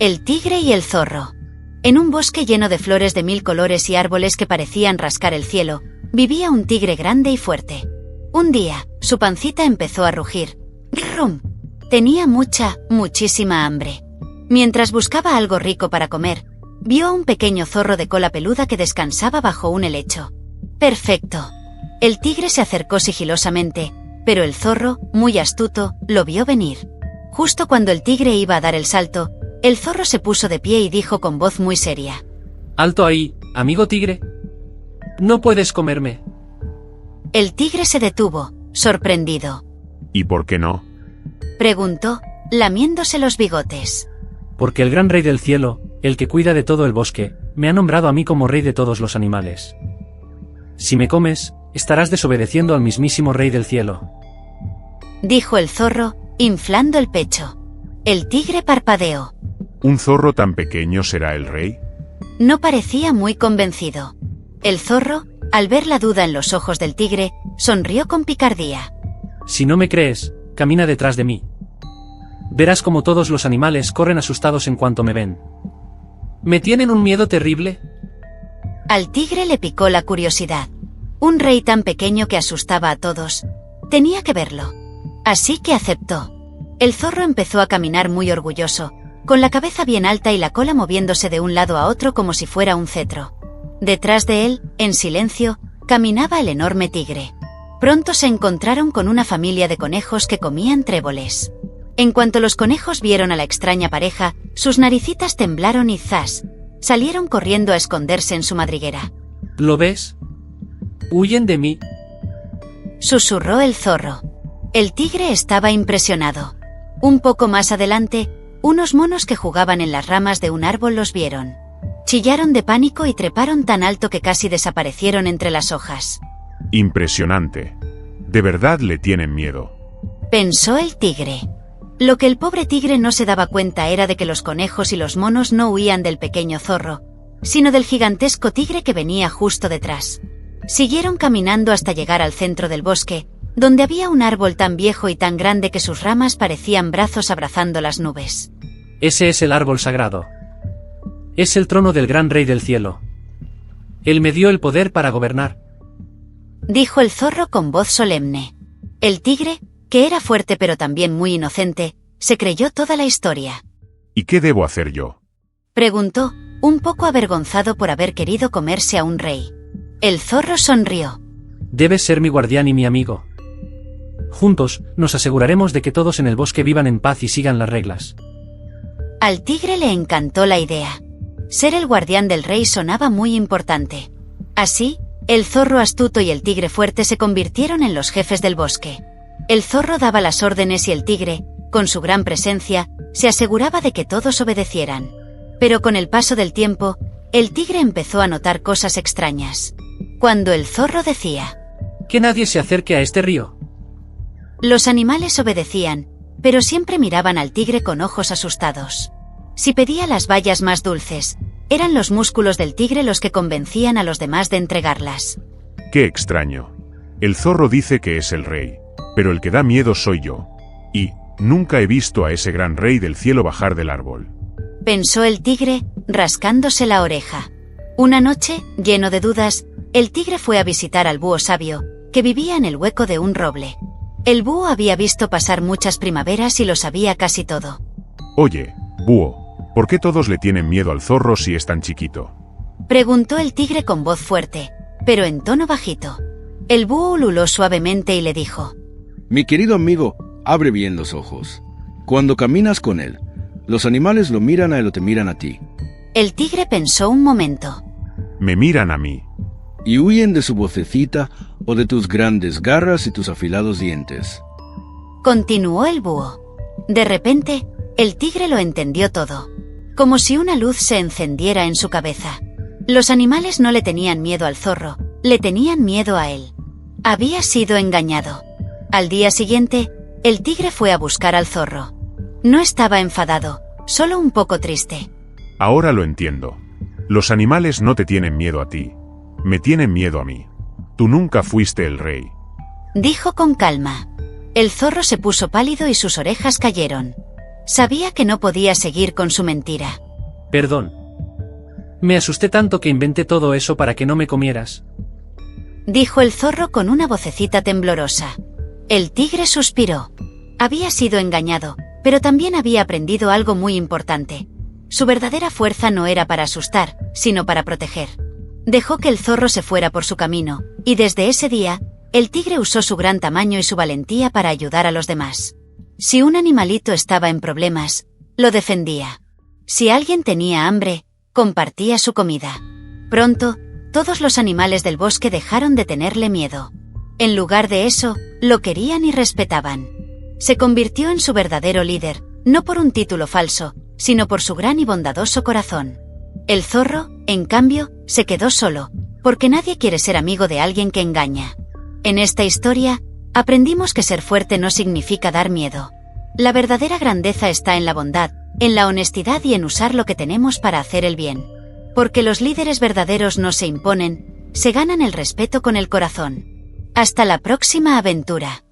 El tigre y el zorro. En un bosque lleno de flores de 1000 colores y árboles que parecían rascar el cielo, vivía un tigre grande y fuerte. Un día, su pancita empezó a rugir. ¡Rum! Tenía muchísima hambre. Mientras buscaba algo rico para comer, vio a un pequeño zorro de cola peluda que descansaba bajo un helecho. ¡Perfecto! El tigre se acercó sigilosamente, pero el zorro, muy astuto, lo vio venir. Justo cuando el tigre iba a dar el salto, el zorro se puso de pie y dijo con voz muy seria: «Alto ahí, amigo tigre. No puedes comerme». El tigre se detuvo, sorprendido. ¿Y por qué no? Preguntó, lamiéndose los bigotes. Porque el gran rey del cielo, el que cuida de todo el bosque, me ha nombrado a mí como rey de todos los animales. Si me comes, estarás desobedeciendo al mismísimo rey del cielo. Dijo el zorro, inflando el pecho. El tigre parpadeó. ¿Un zorro tan pequeño será el rey? No parecía muy convencido. El zorro, al ver la duda en los ojos del tigre, sonrió con picardía. Si no me crees, camina detrás de mí. Verás como todos los animales corren asustados en cuanto me ven. ¿Me tienen un miedo terrible? Al tigre le picó la curiosidad. Un rey tan pequeño que asustaba a todos. Tenía que verlo. Así que aceptó. El zorro empezó a caminar muy orgulloso, con la cabeza bien alta y la cola moviéndose de un lado a otro como si fuera un cetro. Detrás de él, en silencio, caminaba el enorme tigre. Pronto se encontraron con una familia de conejos que comían tréboles. En cuanto los conejos vieron a la extraña pareja, sus naricitas temblaron y ¡zas! Salieron corriendo a esconderse en su madriguera. ¿Lo ves? ¡Huyen de mí! Susurró el zorro. El tigre estaba impresionado. Un poco más adelante, unos monos que jugaban en las ramas de un árbol los vieron. Chillaron de pánico y treparon tan alto que casi desaparecieron entre las hojas. Impresionante. De verdad le tienen miedo. Pensó el tigre. Lo que el pobre tigre no se daba cuenta era de que los conejos y los monos no huían del pequeño zorro, sino del gigantesco tigre que venía justo detrás. Siguieron caminando hasta llegar al centro del bosque, donde había un árbol tan viejo y tan grande que sus ramas parecían brazos abrazando las nubes. Ese es el árbol sagrado. Es el trono del gran rey del cielo. Él me dio el poder para gobernar. Dijo el zorro con voz solemne. El tigre, que era fuerte pero también muy inocente, se creyó toda la historia. ¿Y qué debo hacer yo? Preguntó, un poco avergonzado por haber querido comerse a un rey. El zorro sonrió. Debes ser mi guardián y mi amigo. Juntos, nos aseguraremos de que todos en el bosque vivan en paz y sigan las reglas. Al tigre le encantó la idea. Ser el guardián del rey sonaba muy importante. Así, el zorro astuto y el tigre fuerte se convirtieron en los jefes del bosque. El zorro daba las órdenes y el tigre, con su gran presencia, se aseguraba de que todos obedecieran. Pero con el paso del tiempo, el tigre empezó a notar cosas extrañas. Cuando el zorro decía: «Que nadie se acerque a este río». Los animales obedecían, pero siempre miraban al tigre con ojos asustados. Si pedía las bayas más dulces, eran los músculos del tigre los que convencían a los demás de entregarlas. ¡Qué extraño! El zorro dice que es el rey, pero el que da miedo soy yo. Y nunca he visto a ese gran rey del cielo bajar del árbol. Pensó el tigre, rascándose la oreja. Una noche, lleno de dudas, el tigre fue a visitar al búho sabio, que vivía en el hueco de un roble. El búho había visto pasar muchas primaveras y lo sabía casi todo. Oye, búho, ¿por qué todos le tienen miedo al zorro si es tan chiquito? Preguntó el tigre con voz fuerte, pero en tono bajito. El búho ululó suavemente y le dijo: Mi querido amigo, abre bien los ojos. Cuando caminas con él, los animales lo miran a él o te miran a ti. El tigre pensó un momento. Me miran a mí. Y huyen de su vocecita o de tus grandes garras y tus afilados dientes. Continuó el búho. De repente, el tigre lo entendió todo. Como si una luz se encendiera en su cabeza. Los animales no le tenían miedo al zorro, le tenían miedo a él. Había sido engañado. Al día siguiente, el tigre fue a buscar al zorro. No estaba enfadado, solo un poco triste. Ahora lo entiendo. Los animales no te tienen miedo a ti. Me tienen miedo a mí. Tú nunca fuiste el rey. Dijo con calma. El zorro se puso pálido y sus orejas cayeron. Sabía que no podía seguir con su mentira. Perdón. Me asusté tanto que inventé todo eso para que no me comieras. Dijo el zorro con una vocecita temblorosa. El tigre suspiró. Había sido engañado, pero también había aprendido algo muy importante. Su verdadera fuerza no era para asustar, sino para proteger. Dejó que el zorro se fuera por su camino, y desde ese día, el tigre usó su gran tamaño y su valentía para ayudar a los demás. Si un animalito estaba en problemas, lo defendía. Si alguien tenía hambre, compartía su comida. Pronto, todos los animales del bosque dejaron de tenerle miedo. En lugar de eso, lo querían y respetaban. Se convirtió en su verdadero líder, no por un título falso, sino por su gran y bondadoso corazón. El zorro, en cambio, se quedó solo, porque nadie quiere ser amigo de alguien que engaña. En esta historia, aprendimos que ser fuerte no significa dar miedo. La verdadera grandeza está en la bondad, en la honestidad y en usar lo que tenemos para hacer el bien. Porque los líderes verdaderos no se imponen, se ganan el respeto con el corazón. Hasta la próxima aventura.